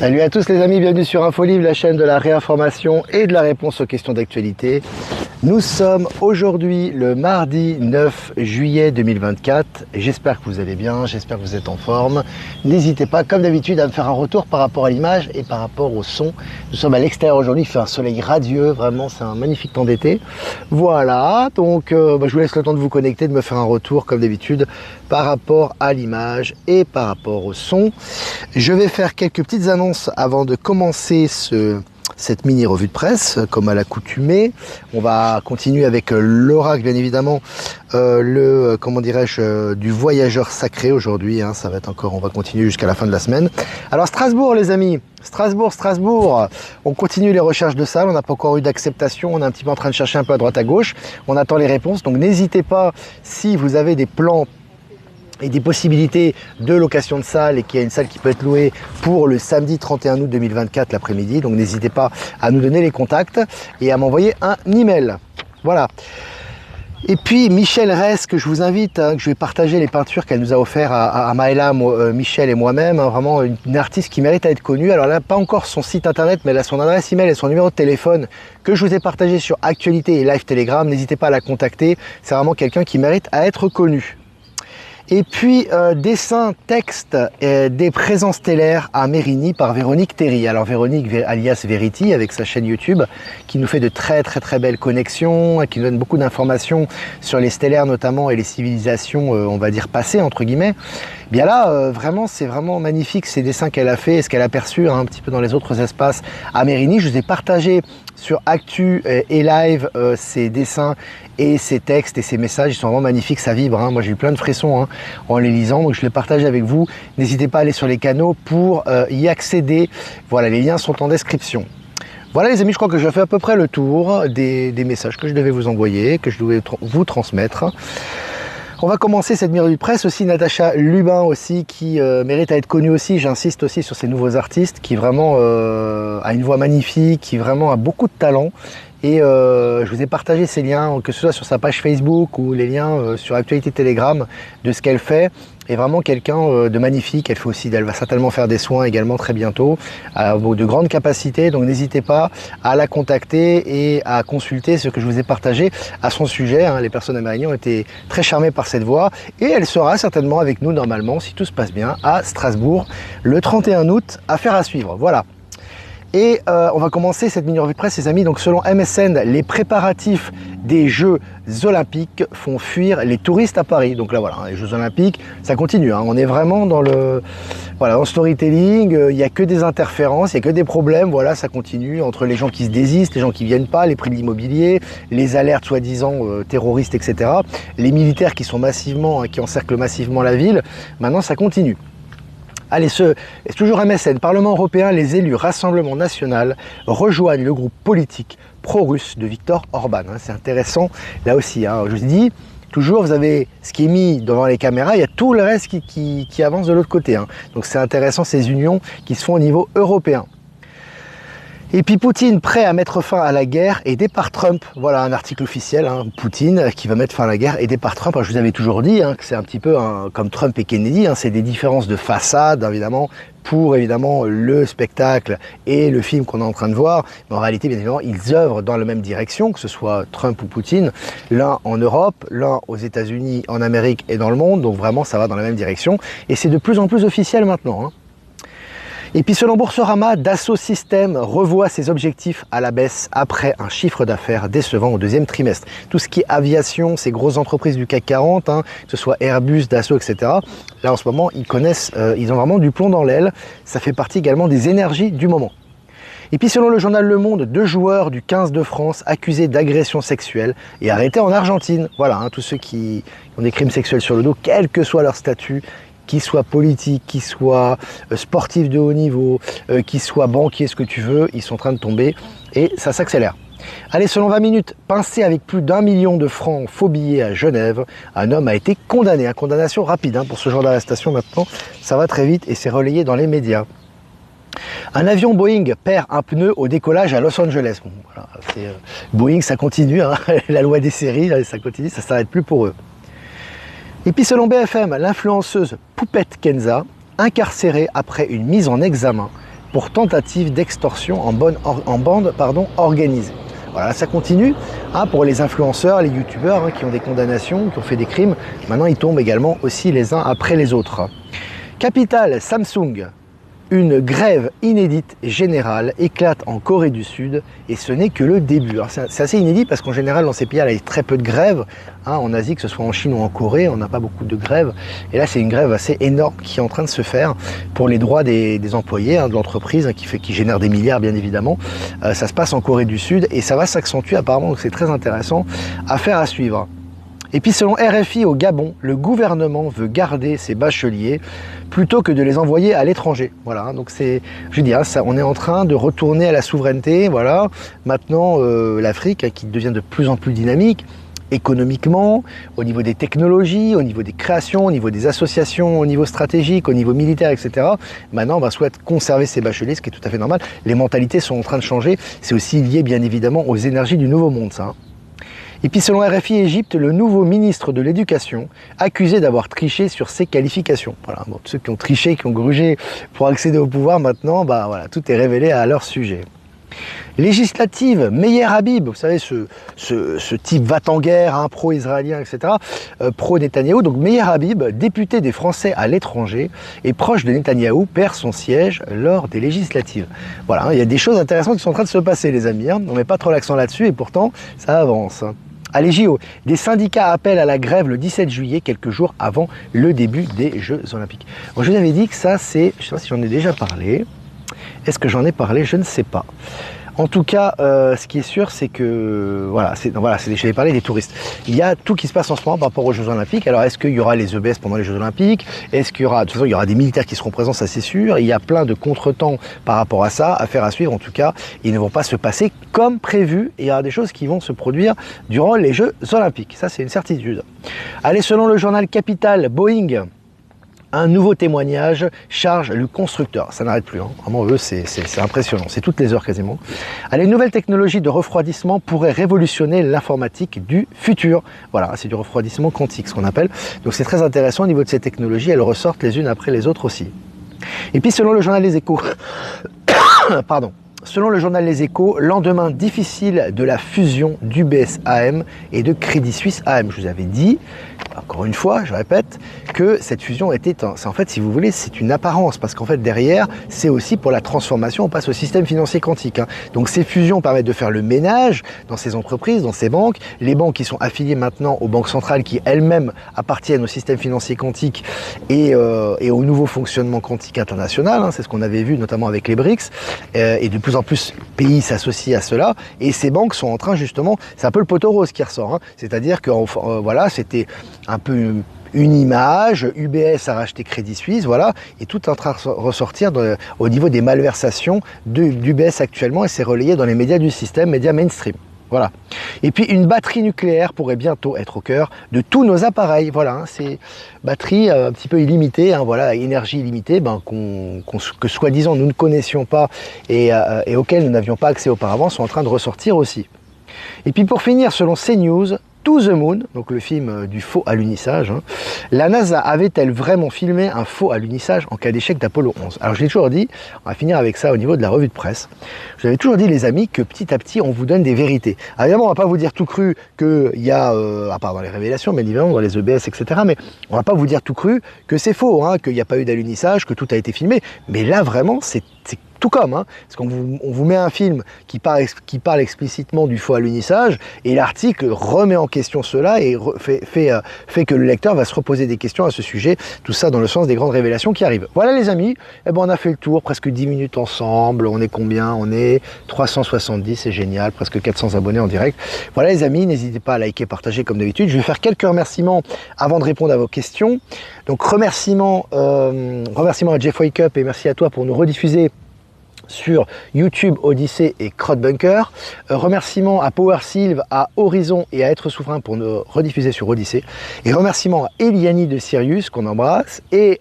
Salut à tous les amis, bienvenue sur InfoLive, la chaîne de la réinformation et de la réponse aux questions d'actualité. Nous sommes aujourd'hui le mardi 9 juillet 2024. J'espère que vous allez bien, j'espère que vous êtes en forme. N'hésitez pas, comme d'habitude, à me faire un retour par rapport à l'image et par rapport au son. Nous sommes à l'extérieur aujourd'hui, il fait un soleil radieux, vraiment c'est un magnifique temps d'été. Voilà, donc je vous laisse le temps de vous connecter, de me faire un retour comme d'habitude par rapport à l'image et par rapport au son. Je vais faire quelques petites annonces avant de commencer cette mini revue de presse, comme à l'accoutumée. On va continuer avec l'oracle, bien évidemment, du voyageur sacré aujourd'hui. Ça va être encore, on va continuer jusqu'à la fin de la semaine. Alors Strasbourg, les amis, Strasbourg. On continue les recherches de salles. On n'a pas encore eu d'acceptation. On est un petit peu en train de chercher un peu à droite à gauche. On attend les réponses. Donc n'hésitez pas, si vous avez des plans et des possibilités de location de salle et qu'il y a une salle qui peut être louée pour le samedi 31 août 2024 l'après-midi. Donc n'hésitez pas à nous donner les contacts et à m'envoyer un email. Voilà. Et puis Michel Resse, que je vous invite, que je vais partager les peintures qu'elle nous a offert à Maëla, Michel et moi-même. Vraiment une artiste qui mérite à être connue. Alors elle n'a pas encore son site internet, mais elle a son adresse email et son numéro de téléphone que je vous ai partagé sur Actualité et Live Telegram. N'hésitez pas à la contacter. C'est vraiment quelqu'un qui mérite à être connu. Et puis, dessin, texte des présences stellaires à Mérigny par Véronique Théry. Alors Véronique, alias Verity, avec sa chaîne YouTube, qui nous fait de très belles connexions, qui nous donne beaucoup d'informations sur les stellaires notamment et les civilisations, on va dire, passées, entre guillemets. Bien là, vraiment, c'est vraiment magnifique ces dessins qu'elle a fait et ce qu'elle a perçu un petit peu dans les autres espaces à Mérigny. Je vous ai partagé sur Actu et Live ces dessins et ces textes et ces messages. Ils sont vraiment magnifiques, ça vibre. Moi, j'ai eu plein de frissons en les lisant, donc je les partage avec vous. N'hésitez pas à aller sur les canaux pour y accéder. Voilà, les liens sont en description. Voilà les amis, je crois que je fais à peu près le tour des messages que je devais vous envoyer, que je devais vous transmettre. On va commencer cette mini revue de presse aussi. Natacha Lubin aussi, qui mérite à être connue aussi. J'insiste aussi sur ces nouveaux artistes, qui vraiment a une voix magnifique, qui vraiment a beaucoup de talent. Et je vous ai partagé ces liens, que ce soit sur sa page Facebook ou les liens sur Actualité Telegram de ce qu'elle fait. Et vraiment quelqu'un de magnifique. Elle va certainement faire des soins également très bientôt, de grandes capacités. Donc n'hésitez pas à la contacter et à consulter ce que je vous ai partagé à son sujet. Les personnes à Mérigny ont été très charmées par cette voix. Et elle sera certainement avec nous normalement, si tout se passe bien, à Strasbourg le 31 août. Affaire à suivre. Voilà. Et on va commencer cette mini revue de presse, les amis. Donc selon MSN, les préparatifs des Jeux Olympiques font fuir les touristes à Paris. Donc là voilà, les Jeux Olympiques, ça continue. On est vraiment dans le storytelling. Il n'y a que des interférences, il n'y a que des problèmes. Voilà, ça continue entre les gens qui se désistent, les gens qui viennent pas, les prix de l'immobilier, les alertes soi-disant terroristes, etc. Les militaires qui sont massivement, qui encerclent massivement la ville. Maintenant, ça continue. Allez, c'est toujours MSN, Parlement européen, les élus Rassemblement national rejoignent le groupe politique pro-russe de Viktor Orban. C'est intéressant, là aussi. Je vous dis, toujours, vous avez ce qui est mis devant les caméras, il y a tout le reste qui avance de l'autre côté. Donc c'est intéressant, ces unions qui se font au niveau européen. Et puis Poutine prêt à mettre fin à la guerre aidé par Trump. Voilà un article officiel, Poutine qui va mettre fin à la guerre aidé par Trump. Je vous avais toujours dit que c'est un petit peu comme Trump et Kennedy, c'est des différences de façade évidemment pour le spectacle et le film qu'on est en train de voir. Mais en réalité, bien évidemment, ils œuvrent dans la même direction, que ce soit Trump ou Poutine, l'un en Europe, l'un aux États-Unis, en Amérique et dans le monde. Donc vraiment, ça va dans la même direction. Et c'est de plus en plus officiel maintenant. Et puis selon Boursorama, Dassault Systèmes revoit ses objectifs à la baisse après un chiffre d'affaires décevant au deuxième trimestre. Tout ce qui est aviation, ces grosses entreprises du CAC 40, que ce soit Airbus, Dassault, etc. Là en ce moment, ils ont vraiment du plomb dans l'aile. Ça fait partie également des énergies du moment. Et puis selon le journal Le Monde, 2 joueurs du 15 de France accusés d'agression sexuelle et arrêtés en Argentine. Voilà, tous ceux qui ont des crimes sexuels sur le dos, quel que soit leur statut, qu'ils soient politiques, qu'ils soient sportifs de haut niveau, qu'ils soient banquiers, ce que tu veux, ils sont en train de tomber et ça s'accélère. Allez, selon 20 minutes, pincé avec plus d'1 million de francs en faux billets à Genève, un homme a été condamné. Condamnation rapide pour ce genre d'arrestation maintenant, ça va très vite et c'est relayé dans les médias. Un avion Boeing perd un pneu au décollage à Los Angeles. Bon, voilà, Boeing, ça continue, la loi des séries, ça continue, ça ne s'arrête plus pour eux. Et puis selon BFM, l'influenceuse Poupette Kenza, incarcérée après une mise en examen, pour tentative d'extorsion en bande organisée. Voilà, ça continue pour les influenceurs, les youtubeurs qui ont des condamnations, qui ont fait des crimes. Maintenant, ils tombent également aussi les uns après les autres. Capitale, Samsung. Une grève inédite et générale éclate en Corée du Sud et ce n'est que le début. C'est assez inédit parce qu'en général dans ces pays il y a très peu de grèves. En Asie, que ce soit en Chine ou en Corée, on n'a pas beaucoup de grèves. Et là c'est une grève assez énorme qui est en train de se faire pour les droits des employés de l'entreprise qui génère des milliards bien évidemment. Ça se passe en Corée du Sud et ça va s'accentuer apparemment, donc c'est très intéressant, affaire à suivre. Et puis selon RFI au Gabon, le gouvernement veut garder ses bacheliers plutôt que de les envoyer à l'étranger. Voilà, donc c'est, je veux dire, ça, on est en train de retourner à la souveraineté. Voilà, maintenant l'Afrique qui devient de plus en plus dynamique économiquement, au niveau des technologies, au niveau des créations, au niveau des associations, au niveau stratégique, au niveau militaire, etc. Maintenant, on va souhaiter conserver ces bacheliers, ce qui est tout à fait normal. Les mentalités sont en train de changer. C'est aussi lié bien évidemment aux énergies du nouveau monde, ça. Et puis selon RFI Égypte, le nouveau ministre de l'Éducation, accusé d'avoir triché sur ses qualifications. Voilà, bon, ceux qui ont triché, qui ont grugé pour accéder au pouvoir maintenant, voilà, tout est révélé à leur sujet. Législative, Meyer Habib, vous savez, ce type va-t-en-guerre, pro-israélien, etc., pro-Netanyahou. Donc Meyer Habib, député des Français à l'étranger et proche de Netanyahou, perd son siège lors des législatives. Voilà, il y a des choses intéressantes qui sont en train de se passer, les amis. On ne met pas trop l'accent là-dessus et pourtant, ça avance. Allez JO, des syndicats appellent à la grève le 17 juillet, quelques jours avant le début des Jeux Olympiques. Bon, je vous avais dit que ça, c'est, je ne sais pas si j'en ai déjà parlé. Est-ce que j'en ai parlé? Je ne sais pas. En tout cas, ce qui est sûr, c'est que, je vais parler des touristes. Il y a tout qui se passe en ce moment par rapport aux Jeux Olympiques. Alors, est-ce qu'il y aura les EBS pendant les Jeux Olympiques? Est-ce qu'il y aura, de toute façon, il y aura des militaires qui seront présents, ça c'est sûr. Il y a plein de contretemps par rapport à ça, affaire à suivre. En tout cas, ils ne vont pas se passer comme prévu. Et il y aura des choses qui vont se produire durant les Jeux Olympiques. Ça, c'est une certitude. Allez, selon le journal Capital, Boeing, un nouveau témoignage charge le constructeur. Ça n'arrête plus, Vraiment, eux, c'est impressionnant. C'est toutes les heures quasiment. Les nouvelles technologies de refroidissement pourraient révolutionner l'informatique du futur. Voilà, c'est du refroidissement quantique, ce qu'on appelle. Donc c'est très intéressant au niveau de ces technologies. Elles ressortent les unes après les autres aussi. Et puis selon le journal Les Échos, pardon. Selon le journal Les Échos, lendemain difficile de la fusion d'UBS AM et de Crédit Suisse AM. Je vous avais dit, encore une fois, je répète, que cette fusion était, en fait, si vous voulez, c'est une apparence, parce qu'en fait, derrière, c'est aussi pour la transformation, on passe au système financier quantique. Donc ces fusions permettent de faire le ménage dans ces entreprises, dans ces banques, les banques qui sont affiliées maintenant aux banques centrales qui elles-mêmes appartiennent au système financier quantique et au nouveau fonctionnement quantique international, c'est ce qu'on avait vu notamment avec les BRICS, et de plus en plus pays s'associent à cela, et ces banques sont en train justement, c'est un peu le poteau rose qui ressort, c'est-à-dire que voilà, c'était un peu une image, UBS a racheté Crédit Suisse, voilà, et tout est en train de ressortir au niveau des malversations d'UBS actuellement, et c'est relayé dans les médias du système, médias mainstream. Voilà. Et puis une batterie nucléaire pourrait bientôt être au cœur de tous nos appareils. Voilà, c'est batterie un petit peu illimitée, voilà, énergie illimitée, que soi-disant nous ne connaissions pas et auxquelles nous n'avions pas accès auparavant, sont en train de ressortir aussi. Et puis pour finir, selon CNews, To the Moon, donc le film du faux alunissage, la NASA avait-elle vraiment filmé un faux alunissage en cas d'échec d'Apollo 11? Alors je l'ai toujours dit, on va finir avec ça au niveau de la revue de presse. Je vous avais toujours dit, les amis, que petit à petit on vous donne des vérités. Alors évidemment, on va pas vous dire tout cru qu'il y a, à part dans les révélations, mais évidemment dans les EBS, etc. Mais on va pas vous dire tout cru que c'est faux, qu'il n'y a pas eu d'alunissage, que tout a été filmé. Mais là vraiment, c'est tout comme, parce qu'on vous met un film qui parle explicitement du faux alunissage, et l'article remet en question cela et fait que le lecteur va se reposer des questions à ce sujet, tout ça dans le sens des grandes révélations qui arrivent. Voilà les amis, on a fait le tour, presque 10 minutes ensemble, on est combien? On est 370, c'est génial, presque 400 abonnés en direct. Voilà les amis, n'hésitez pas à liker, partager comme d'habitude. Je vais faire quelques remerciements avant de répondre à vos questions. Donc remerciements à Jeff Wake Up et merci à toi pour nous rediffuser sur YouTube, Odyssée et Crowdbunker. Remerciements à Power Sylve, à Horizon et à Être Souverain pour nous rediffuser sur Odyssée. Et remerciements à Eliani de Sirius, qu'on embrasse, et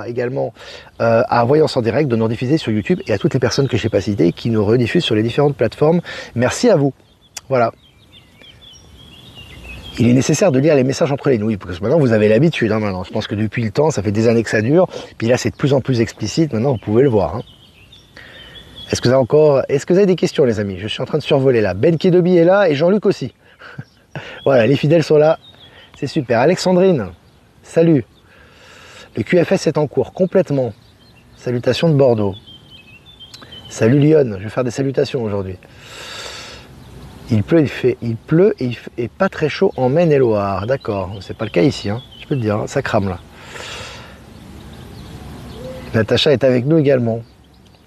également à Voyance en Direct de nous rediffuser sur YouTube, et à toutes les personnes que je n'ai pas citées qui nous rediffusent sur les différentes plateformes. Merci à vous. Voilà. Il est nécessaire de lire les messages entre les nouilles, parce que maintenant vous avez l'habitude. Maintenant. Je pense que depuis le temps, ça fait des années que ça dure. Puis là, c'est de plus en plus explicite. Maintenant, vous pouvez le voir. Est-ce que vous avez des questions, les amis? Je suis en train de survoler là. Ben Kedobi est là et Jean-Luc aussi. Voilà, les fidèles sont là. C'est super. Alexandrine, salut. Le QFS est en cours, complètement. Salutations de Bordeaux. Salut Lyon, je vais faire des salutations aujourd'hui. Il pleut et il fait pas très chaud en Maine-et-Loire. D'accord, c'est pas le cas ici, hein. Je peux te dire, hein, ça crame là. Natacha est avec nous également.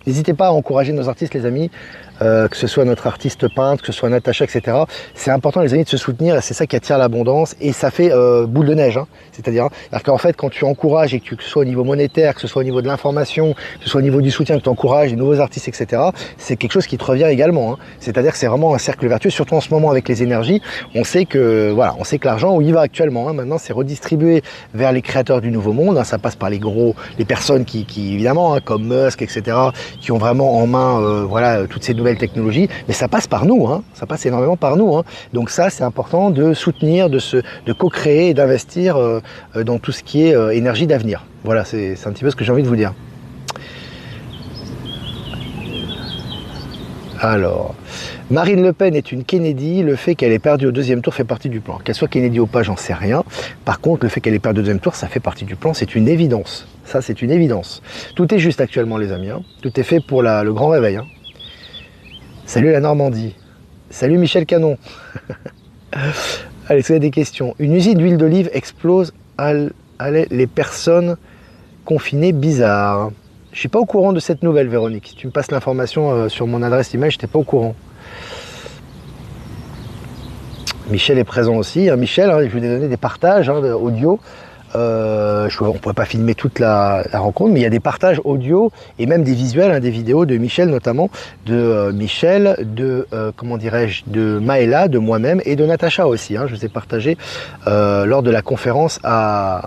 N'hésitez pas à encourager nos artistes, les amis, que ce soit notre artiste peintre, que ce soit Natacha, etc. C'est important, les amis, de se soutenir, et c'est ça qui attire l'abondance, et ça fait boule de neige. Hein. C'est-à-dire qu'en fait, quand tu encourages, et que ce soit au niveau monétaire, que ce soit au niveau de l'information, que ce soit au niveau du soutien, que tu encourages les nouveaux artistes, etc., c'est quelque chose qui te revient également. Hein. C'est-à-dire que c'est vraiment un cercle vertueux, surtout en ce moment avec les énergies. On sait que voilà, on sait que l'argent, où il va actuellement, hein, maintenant, c'est redistribué vers les créateurs du nouveau monde. Hein. Ça passe par les personnes qui évidemment, hein, comme Musk, etc., qui ont vraiment en main voilà, toutes ces nouvelles technologies, mais ça passe par nous, hein, ça passe énormément par nous. Hein. Donc ça, c'est important de soutenir, de co-créer et d'investir dans tout ce qui est énergie d'avenir. Voilà, c'est un petit peu ce que j'ai envie de vous dire. Alors, Marine Le Pen est une Kennedy, le fait qu'elle ait perdu au deuxième tour fait partie du plan. Qu'elle soit Kennedy ou pas, j'en sais rien. Par contre, le fait qu'elle ait perdu au deuxième tour, ça fait partie du plan, c'est une évidence. Ça, c'est une évidence. Tout est juste actuellement, les amis. Hein. Tout est fait pour le grand réveil. Hein. Salut la Normandie. Salut Michel Canon. Allez, si vous avez des questions. Une usine d'huile d'olive explose. Allez, les personnes confinées bizarres. Je ne suis pas au courant de cette nouvelle, Véronique. Si tu me passes l'information sur mon adresse email, je n'étais pas au courant. Michel est présent aussi. Hein, Michel, hein, je vous ai donné des partages audio. On ne pourrait pas filmer toute la rencontre, mais il y a des partages audio et même des visuels, hein, des vidéos de Michel notamment, de Michel, comment dirais-je, de Maëla, de moi-même et de Natacha aussi. Hein, je vous ai partagé lors de la conférence à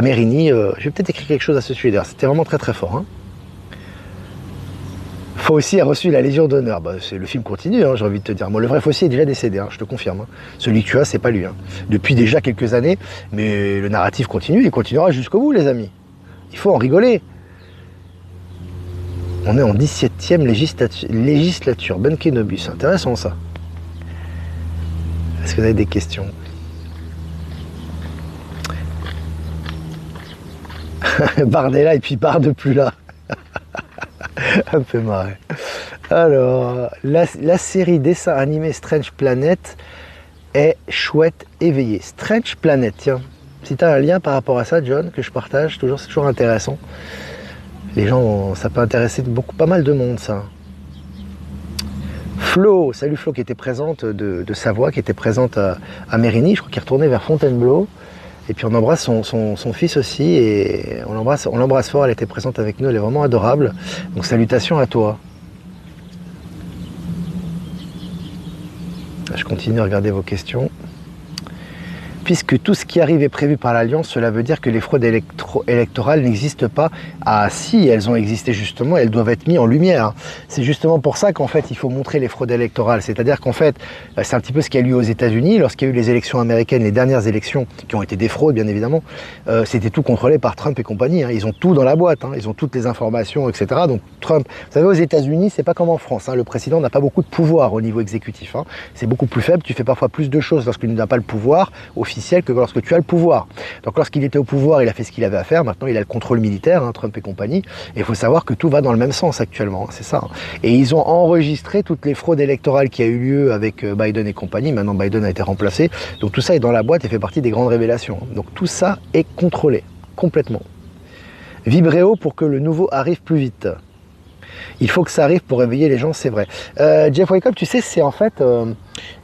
Mérigny. Je vais peut-être écrire quelque chose à ce sujet. C'était vraiment très très fort. Hein. Fossi a reçu la Légion d'honneur. Bah, le film continue, hein, j'ai envie de te dire. Moi, le vrai Fossi est déjà décédé, hein, je te confirme. Hein. Celui que tu as, c'est pas lui. Hein. Depuis déjà quelques années, mais le narratif continue, il continuera jusqu'au bout, les amis. Il faut en rigoler. On est en 17e législature. Ben Kenobi, c'est intéressant ça. Est-ce que vous avez des questions? Bardella et puis Barde plus là. Un peu marré. Alors, la série dessin animé Strange Planet est chouette, éveillée. Strange Planet, tiens. Si tu as un lien par rapport à ça, John, que je partage, c'est toujours intéressant. Les gens, ça peut intéresser pas mal de monde, ça. Flo, salut Flo, qui était présente de Savoie, qui était présente à Mérigny, je crois qu'il est retourné vers Fontainebleau. Et puis on embrasse son fils aussi, et on l'embrasse fort, elle était présente avec nous, elle est vraiment adorable. Donc salutations à toi. Je continue à regarder vos questions. Puisque tout ce qui arrive est prévu par l'Alliance, cela veut dire que les fraudes électorales n'existent pas. Ah si, elles ont existé justement, elles doivent être mises en lumière. C'est justement pour ça qu'en fait, il faut montrer les fraudes électorales. C'est-à-dire qu'en fait, c'est un petit peu ce qui a eu aux États-Unis lorsqu'il y a eu les élections américaines, les dernières élections, qui ont été des fraudes bien évidemment. C'était tout contrôlé par Trump et compagnie. Hein. Ils ont tout dans la boîte, hein. Ils ont toutes les informations, etc. Donc Trump, vous savez, aux États-Unis, c'est pas comme en France. Hein. Le président n'a pas beaucoup de pouvoir au niveau exécutif. Hein. C'est beaucoup plus faible. Tu fais parfois plus de choses lorsqu'il n'a pas le pouvoir officiel que lorsque tu as le pouvoir. Donc lorsqu'il était au pouvoir, il a fait ce qu'il avait à faire. Maintenant, il a le contrôle militaire, hein, Trump et compagnie. Et il faut savoir que tout va dans le même sens actuellement. Hein, c'est ça. Hein. Et ils ont enregistré toutes les fraudes électorales qui a eu lieu avec Biden et compagnie. Maintenant, Biden a été remplacé. Donc tout ça est dans la boîte et fait partie des grandes révélations. Hein. Donc tout ça est contrôlé complètement. Vibrez haut pour que le nouveau arrive plus vite. Il faut que ça arrive pour réveiller les gens, c'est vrai. Jeff Wake Up, tu sais, c'est en fait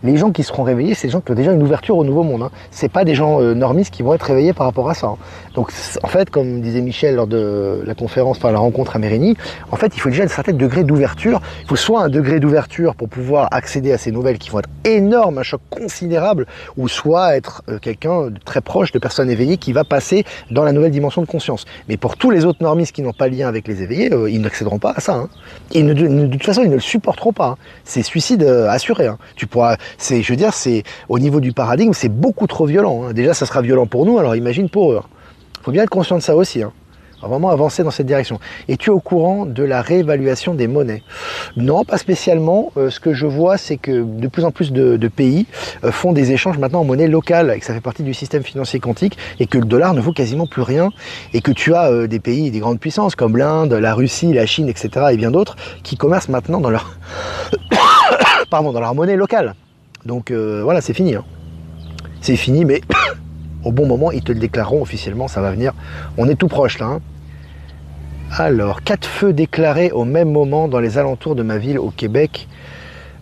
les gens qui seront réveillés, c'est des gens qui ont déjà une ouverture au nouveau monde. Hein. C'est pas des gens normistes qui vont être réveillés par rapport à ça. Hein. Donc en fait, comme disait Michel lors de la conférence, enfin la rencontre à Mérigny, en fait, il faut déjà un certain degré d'ouverture. Il faut soit un degré d'ouverture pour pouvoir accéder à ces nouvelles qui vont être énormes, un choc considérable, ou soit être quelqu'un de très proche de personnes éveillées qui va passer dans la nouvelle dimension de conscience. Mais pour tous les autres normistes qui n'ont pas de lien avec les éveillés, ils n'accéderont pas à ça. Hein. Et de toute façon, ils ne le supporteront pas. Hein. C'est suicide assuré. Hein. Je veux dire, c'est au niveau du paradigme, c'est beaucoup trop violent. Hein. Déjà, ça sera violent pour nous, alors imagine pour eux. Il faut bien être conscient de ça aussi. Hein. vraiment avancer dans cette direction. Es-tu au courant de la réévaluation des monnaies? Non, pas spécialement. Ce que je vois, c'est que de plus en plus de pays font des échanges maintenant en monnaie locale et que ça fait partie du système financier quantique et que le dollar ne vaut quasiment plus rien et que tu as des pays, des grandes puissances comme l'Inde, la Russie, la Chine, etc. et bien d'autres qui commercent maintenant dans leur, pardon, dans leur monnaie locale. Donc voilà, c'est fini. Hein. C'est fini, mais au bon moment, ils te le déclareront officiellement, ça va venir. On est tout proche là. Hein. Alors, 4 feux déclarés au même moment dans les alentours de ma ville au Québec.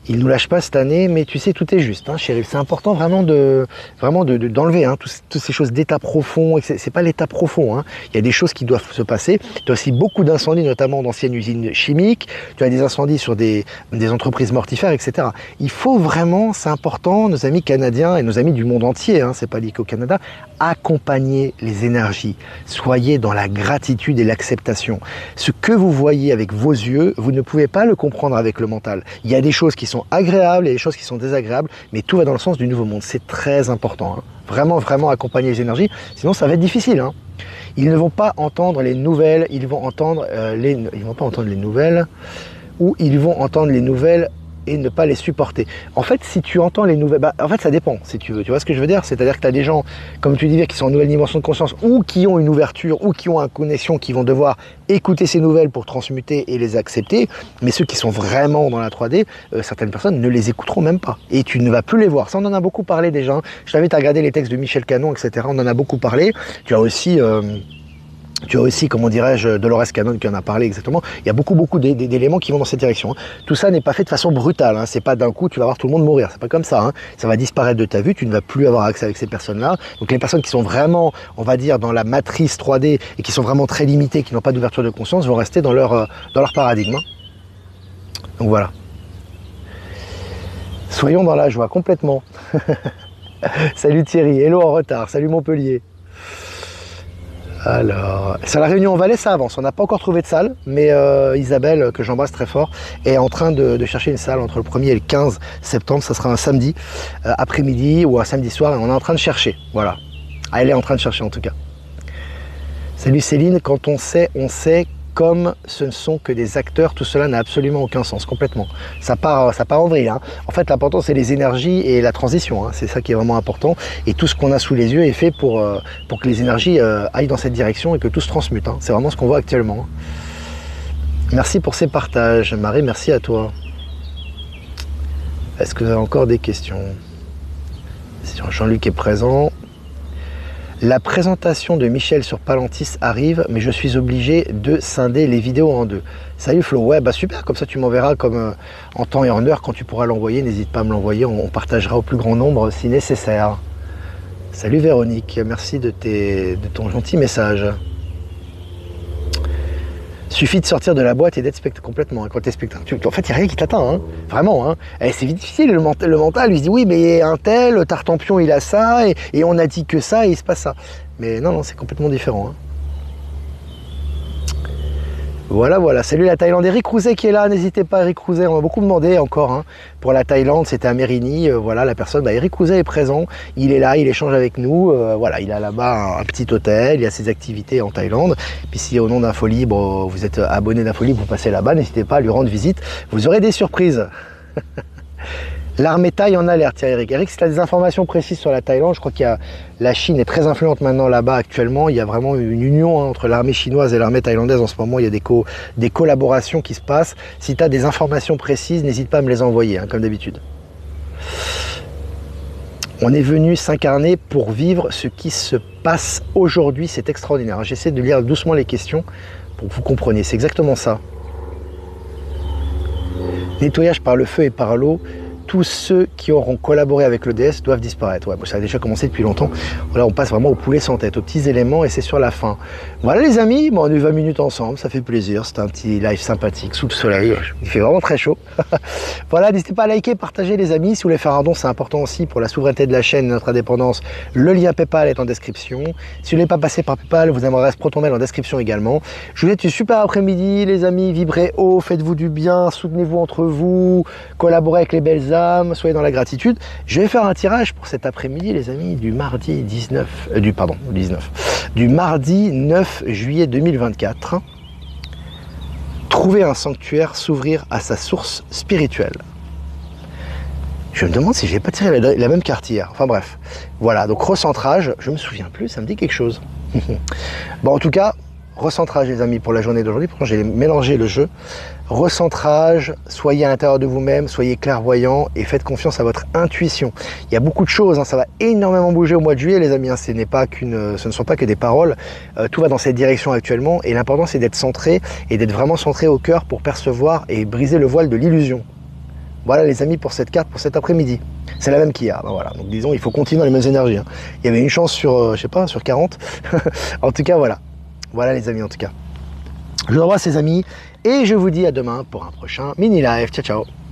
Ils ne nous lâchent pas cette année, mais tu sais, tout est juste, hein, chérie. C'est important vraiment d'enlever hein, toutes ces choses d'état profond. C'est pas l'état profond. Hein. Il y a des choses qui doivent se passer. Tu as aussi beaucoup d'incendies, notamment d'anciennes usines chimiques. Tu as des incendies sur des entreprises mortifères, etc. Il faut vraiment, c'est important, nos amis canadiens et nos amis du monde entier, hein, c'est pas lié qu'au Canada, accompagner les énergies. Soyez dans la gratitude et l'acceptation. Ce que vous voyez avec vos yeux, vous ne pouvez pas le comprendre avec le mental. Il y a des choses qui sont agréables et des choses qui sont désagréables, mais tout va dans le sens du nouveau monde. C'est très important. Hein. Vraiment, vraiment accompagner les énergies, sinon ça va être difficile. Hein. Ils ne vont pas entendre les nouvelles, ils vont entendre ils vont pas entendre les nouvelles, ou ils vont entendre les nouvelles et ne pas les supporter. En fait, si tu entends les nouvelles, en fait, ça dépend, si tu veux. Tu vois ce que je veux dire? C'est-à-dire que tu as des gens, comme tu disais, qui sont en nouvelle dimension de conscience, ou qui ont une ouverture, ou qui ont une connexion, qui vont devoir écouter ces nouvelles pour transmuter et les accepter. Mais ceux qui sont vraiment dans la 3D, certaines personnes ne les écouteront même pas. Et tu ne vas plus les voir. Ça, on en a beaucoup parlé déjà. Hein. Je t'invite à regarder les textes de Michel Canon, etc. On en a beaucoup parlé. Tu as aussi... comment dirais-je, Dolores Cannon qui en a parlé exactement. Il y a beaucoup d'éléments qui vont dans cette direction. Hein. Tout ça n'est pas fait de façon brutale. Hein. C'est pas d'un coup tu vas voir tout le monde mourir. C'est pas comme ça. Hein. Ça va disparaître de ta vue. Tu ne vas plus avoir accès avec ces personnes-là. Donc les personnes qui sont vraiment, on va dire, dans la matrice 3D et qui sont vraiment très limitées, qui n'ont pas d'ouverture de conscience, vont rester dans leur paradigme. Hein. Donc voilà. Soyons dans la joie complètement. Salut Thierry. Hello en retard. Salut Montpellier. Alors, sur la Réunion en Valais, ça avance. On n'a pas encore trouvé de salle, mais Isabelle, que j'embrasse très fort, est en train de chercher une salle entre le 1er et le 15 septembre. Ça sera un samedi après-midi ou un samedi soir, et on est en train de chercher. Voilà. Elle est en train de chercher en tout cas. Salut Céline, quand on sait, comme ce ne sont que des acteurs, tout cela n'a absolument aucun sens, complètement. Ça part en vrille. Hein. En fait, l'important, c'est les énergies et la transition. Hein. C'est ça qui est vraiment important. Et tout ce qu'on a sous les yeux est fait pour que les énergies aillent dans cette direction et que tout se transmute. Hein. C'est vraiment ce qu'on voit actuellement. Merci pour ces partages. Marie, merci à toi. Est-ce que vous avez encore des questions? Jean-Luc est présent. La présentation de Michel sur Palantis arrive, mais je suis obligé de scinder les vidéos en deux. Salut Flo, ouais bah super, comme ça tu m'enverras comme en temps et en heure quand tu pourras l'envoyer, n'hésite pas à me l'envoyer, on partagera au plus grand nombre si nécessaire. Salut Véronique, merci de ton gentil message. Suffit de sortir de la boîte et d'être spectateur complètement. Hein. Quand tu es spectateur, en fait, il n'y a rien qui t'atteint. Hein. Vraiment. Hein. C'est difficile. Le mental lui se dit oui, mais un tel, Tartampion, il a ça, et on a dit que ça, et il se passe ça. Mais non, c'est complètement différent. Hein. Voilà. Salut la Thaïlande. Eric Rouzet qui est là. N'hésitez pas, Eric Rouzet. On m'a beaucoup demandé encore hein, pour la Thaïlande. C'était à Mérigny. Voilà, la personne. Eric Rouzet est présent. Il est là. Il échange avec nous. Voilà, il a là-bas un petit hôtel. Il y a ses activités en Thaïlande. Puis si au nom d'Info Libre, vous êtes abonné d'Info Libre, vous passez là-bas. N'hésitez pas à lui rendre visite. Vous aurez des surprises. L'armée thaï en alerte, tiens Eric. Eric, si tu as des informations précises sur la Thaïlande, je crois qu'il y a la Chine est très influente maintenant là-bas actuellement. Il y a vraiment une union hein, entre l'armée chinoise et l'armée thaïlandaise en ce moment. Il y a des collaborations qui se passent. Si tu as des informations précises, n'hésite pas à me les envoyer, hein, comme d'habitude. On est venu s'incarner pour vivre ce qui se passe aujourd'hui. C'est extraordinaire. J'essaie de lire doucement les questions pour que vous compreniez. C'est exactement ça. Nettoyage par le feu et par l'eau. Tous ceux qui auront collaboré avec l'EDS doivent disparaître. Ouais, ça a déjà commencé depuis longtemps. Voilà, on passe vraiment au poulet sans tête, aux petits éléments et c'est sur la fin. Voilà les amis, bon, on a eu 20 minutes ensemble, ça fait plaisir. C'était un petit live sympathique sous le soleil. Il fait vraiment très chaud. Voilà, n'hésitez pas à liker, partager les amis. Si vous voulez faire un don, c'est important aussi pour la souveraineté de la chaîne et notre indépendance. Le lien PayPal est en description. Si vous n'êtes pas passé par PayPal, vous avez mon adresse ProtonMail en description également. Je vous souhaite une super après-midi les amis, vibrez haut, faites-vous du bien, soutenez-vous entre vous, collaborez avec les belles âmes. calme, soyez dans la gratitude. Je vais faire un tirage pour cet après-midi, les amis, du mardi 9 juillet 2024. Trouver un sanctuaire, s'ouvrir à sa source spirituelle. Je me demande si je n'ai pas tiré la même carte hier. Enfin bref, voilà, donc recentrage, je me souviens plus, ça me dit quelque chose. Bon, en tout cas, recentrage les amis pour la journée d'aujourd'hui. Pourtant j'ai mélangé le jeu. Recentrage, soyez à l'intérieur de vous-même, soyez clairvoyant et faites confiance à votre intuition. Il y a beaucoup de choses, ça va énormément bouger au mois de juillet les amis, ce ne sont pas que des paroles, tout va dans cette direction actuellement et l'important c'est d'être centré et d'être vraiment centré au cœur pour percevoir et briser le voile de l'illusion. Voilà les amis pour cette carte, pour cet après-midi. C'est la même qu'hier, voilà. Donc disons, il faut continuer dans les mêmes énergies. Il y avait une chance sur, je sais pas, sur 40. En tout cas, voilà. Voilà les amis, en tout cas. Je vous embrasse les amis et je vous dis à demain pour un prochain mini live. Ciao, ciao.